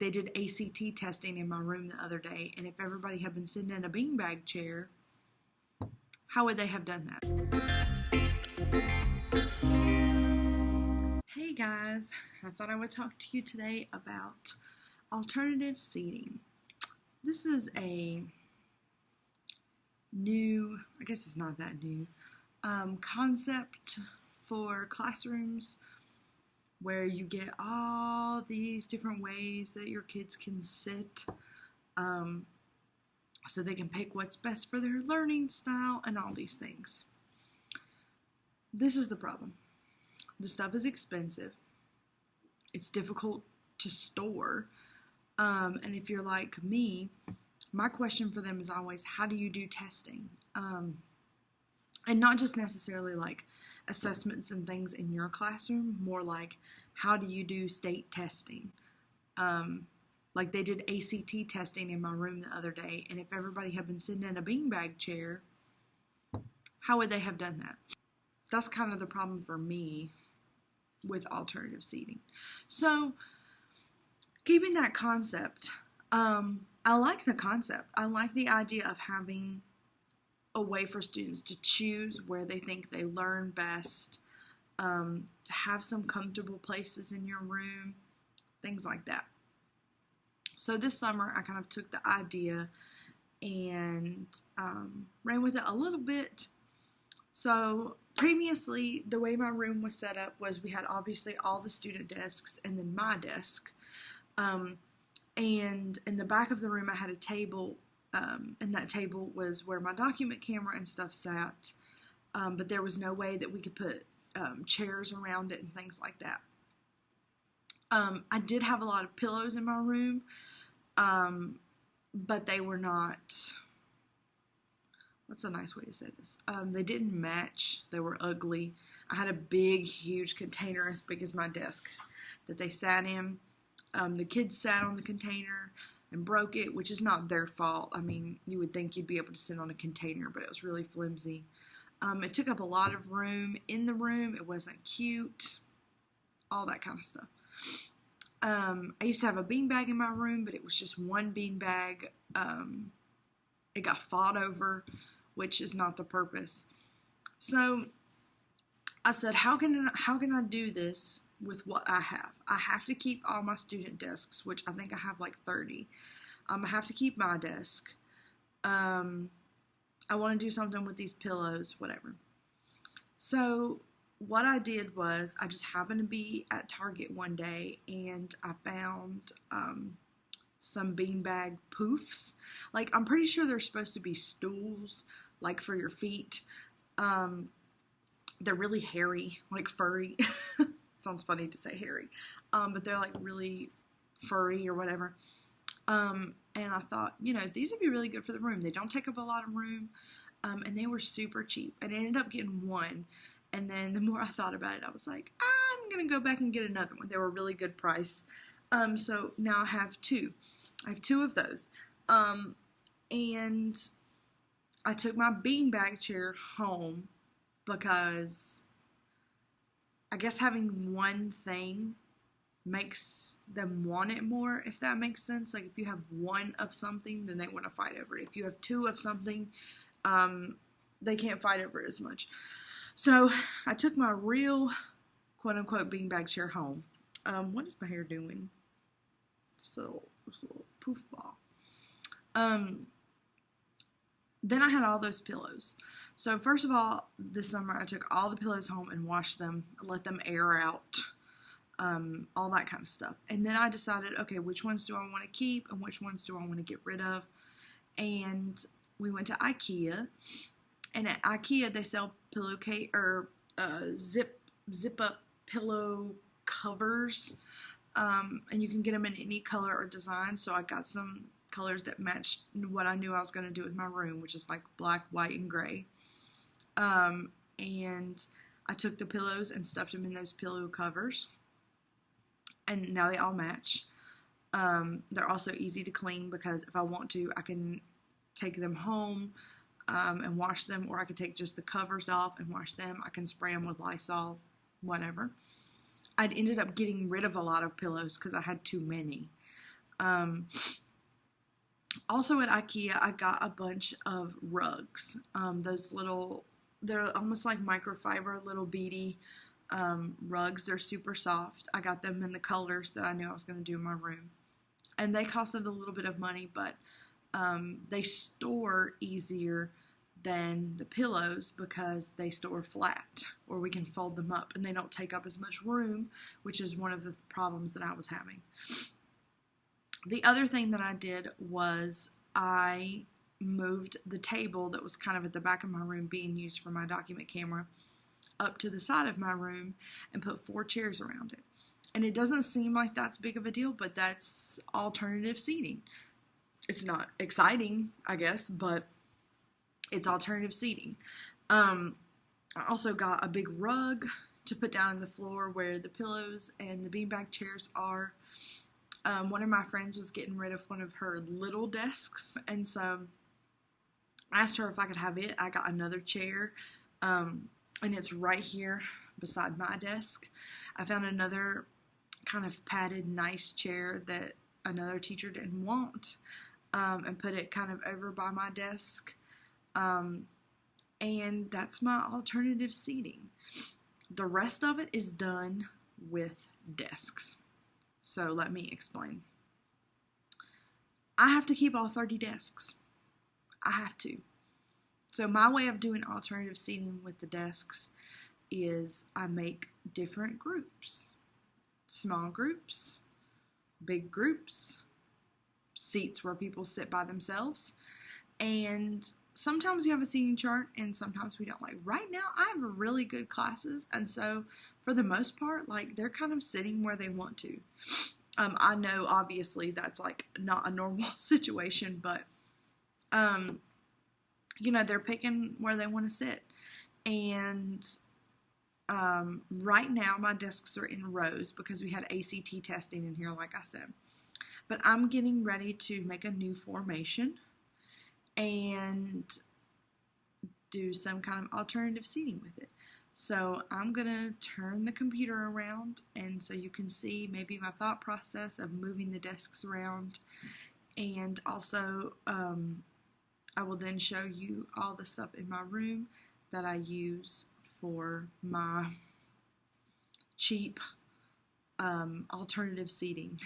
they did ACT testing in my room the other day, and if everybody had been sitting in a beanbag chair, how would they have done that? Hey guys, I thought I would talk to you today about alternative seating. This is a new, I guess it's not that new, concept for classrooms where you get all these different ways that your kids can sit so they can pick what's best for their learning style and all these things. This is the problem. The stuff is expensive. It's difficult to store. And if you're like me, my question for them is always, how do you do testing? And not just necessarily like assessments and things in your classroom, more like, how do you do state testing? Like they did ACT testing in my room the other day, and if everybody had been sitting in a beanbag chair, how would they have done that? That's kind of the problem for me with alternative seating. So, keeping that concept, I like the concept. I like the idea of having a way for students to choose where they think they learn best, to have some comfortable places in your room, things like that. So this summer, I kind of took the idea and ran with it a little bit. So previously, the way my room was set up was we had obviously all the student desks and then my desk. And in the back of the room, I had a table, and that table was where my document camera and stuff sat. But there was no way that we could put chairs around it and things like that. I did have a lot of pillows in my room, but they were not, what's a nice way to say this? They didn't match. They were ugly. I had a big, huge container as big as my desk that they sat in. The kids sat on the container and broke it, which is not their fault. I mean, you would think you'd be able to sit on a container, but it was really flimsy. It took up a lot of room in the room. It wasn't cute, all that kind of stuff. I used to have a beanbag in my room, but it was just one beanbag. It got fought over, which is not the purpose. So I said, how can I do this with what I have? I have to keep all my student desks, which I think I have like 30. I have to keep my desk. I want to do something with these pillows, whatever. So what I did was I just happened to be at Target one day and I found some beanbag poofs. Like, I'm pretty sure they're supposed to be stools, like for your feet. They're really hairy, like furry. Sounds funny to say hairy. But they're like really furry or whatever. And I thought, these would be really good for the room. They don't take up a lot of room. And they were super cheap. And I ended up getting one. And then the more I thought about it, I was like, I'm going to go back and get another one. They were a really good price. So now I have two. I have two of those. And I took my beanbag chair home because I guess having one thing makes them want it more, if that makes sense. Like, if you have one of something, then they want to fight over it. If you have two of something, they can't fight over it as much. So I took my real, quote-unquote, beanbag chair home. What is my hair doing? This little poof ball. Then I had all those pillows. So first of all, this summer I took all the pillows home and washed them, let them air out, all that kind of stuff. And then I decided, okay, which ones do I want to keep and which ones do I want to get rid of? And we went to IKEA. And at IKEA, they sell pillowcase or zip up pillow covers, and you can get them in any color or design. So I got some colors that matched what I knew I was going to do with my room, which is like black, white, and gray. And I took the pillows and stuffed them in those pillow covers, and now they all match. They're also easy to clean because if I want to, I can take them home and wash them, or I could take just the covers off and wash them. I can spray them with Lysol, whatever. I'd ended up getting rid of a lot of pillows because I had too many. Also at IKEA, I got a bunch of rugs. They're almost like microfiber, little beady rugs. They're super soft. I got them in the colors that I knew I was going to do in my room. And they costed a little bit of money, but they store easier than the pillows because they store flat, or we can fold them up, and they don't take up as much room, which is one of the problems that I was having. The other thing that I did was I moved the table that was kind of at the back of my room being used for my document camera up to the side of my room and put 4 chairs around it. And it doesn't seem like that's big of a deal, but that's alternative seating. It's not exciting, I guess, but it's alternative seating. I also got a big rug to put down on the floor where the pillows and the beanbag chairs are. One of my friends was getting rid of one of her little desks, and so I asked her if I could have it. I got another chair, and it's right here beside my desk. I found another kind of padded, nice chair that another teacher didn't want, and put it kind of over by my desk. And that's my alternative seating. The rest of it is done with desks. So let me explain. I have to keep all 30 desks. I have to. So my way of doing alternative seating with the desks is I make different groups. Small groups, big groups, seats where people sit by themselves, and sometimes we have a seating chart and sometimes we don't. Like right now I have really good classes, and so for the most part, like, they're kind of sitting where they want to. I know obviously that's like not a normal situation, but they're picking where they want to sit. And right now my desks are in rows because we had ACT testing in here, like I said. But I'm getting ready to make a new formation and do some kind of alternative seating with it. So I'm going to turn the computer around, and so you can see maybe my thought process of moving the desks around. And also I will then show you all the stuff in my room that I use for my cheap alternative seating.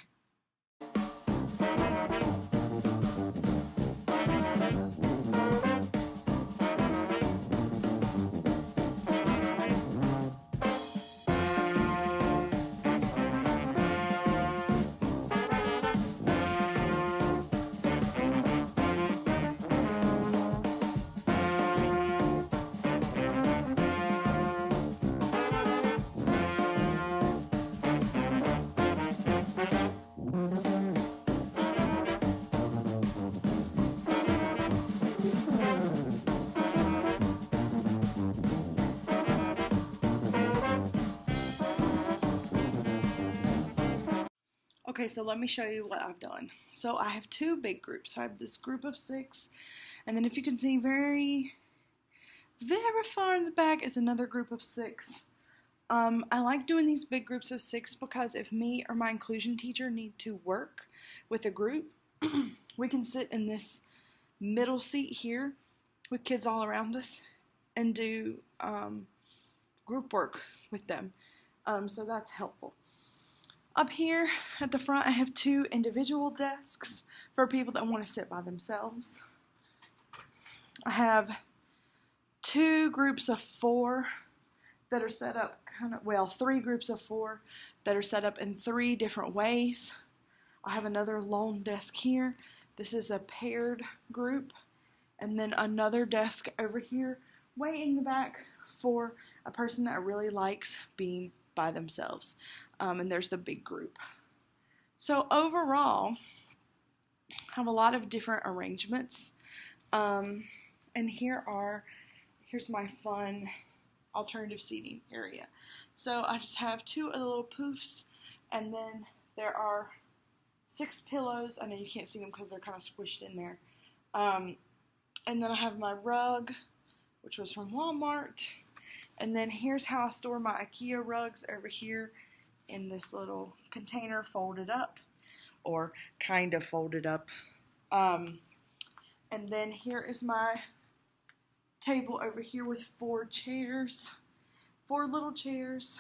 Okay, so let me show you what I've done. So I have 2 big groups. So I have this group of 6, and then if you can see very far in the back is another group of 6. I like doing these big groups of 6 because if me or my inclusion teacher need to work with a group, we can sit in this middle seat here with kids all around us and do group work with them. So that's helpful. Up here at the front, I have 2 individual desks for people that want to sit by themselves. I have 2 groups of 4 that are set up 3 groups of 4 that are set up in 3 different ways. I have another lone desk here. This is a paired group. And then another desk over here, way in the back for a person that really likes being by themselves. And there's the big group. So overall, I have a lot of different arrangements. And here's my fun alternative seating area. So I just have 2 of the little poofs, and then there are 6 pillows. I know you can't see them because they're kind of squished in there. And then I have my rug, which was from Walmart. And then here's how I store my IKEA rugs over here in this little container folded up. or kind of folded up. And then here is my table over here with 4 little chairs.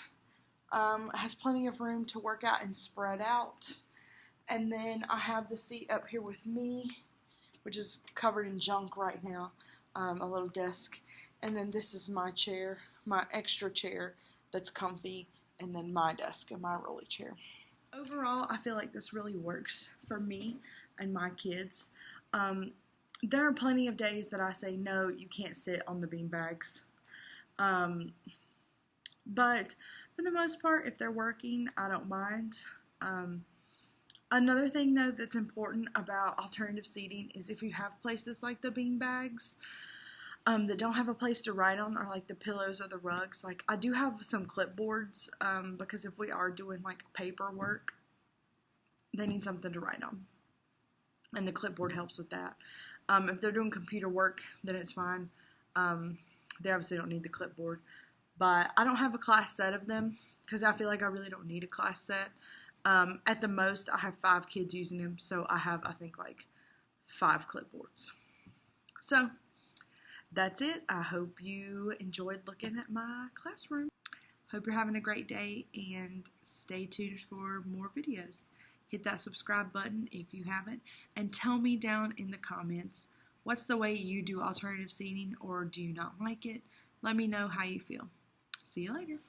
It has plenty of room to work out and spread out. And then I have the seat up here with me, which is covered in junk right now, a little desk. And then this is my chair, my extra chair that's comfy, and then my desk and my rolly chair. Overall, I feel like this really works for me and my kids. There are plenty of days that I say, no, you can't sit on the bean bags. But for the most part, if they're working, I don't mind. Another thing, though, that's important about alternative seating is if you have places like the bean bags that don't have a place to write on, or like the pillows or the rugs. Like, I do have some clipboards because if we are doing like paperwork, they need something to write on. And the clipboard helps with that. If they're doing computer work, then it's fine. They obviously don't need the clipboard. But I don't have a class set of them because I feel like I really don't need a class set. At the most, I have 5 kids using them, so I have, I think, like 5 clipboards. So, that's it. I hope you enjoyed looking at my classroom. Hope you're having a great day, and stay tuned for more videos. Hit that subscribe button if you haven't, and tell me down in the comments, what's the way you do alternative seating, or do you not like it? Let me know how you feel. See you later.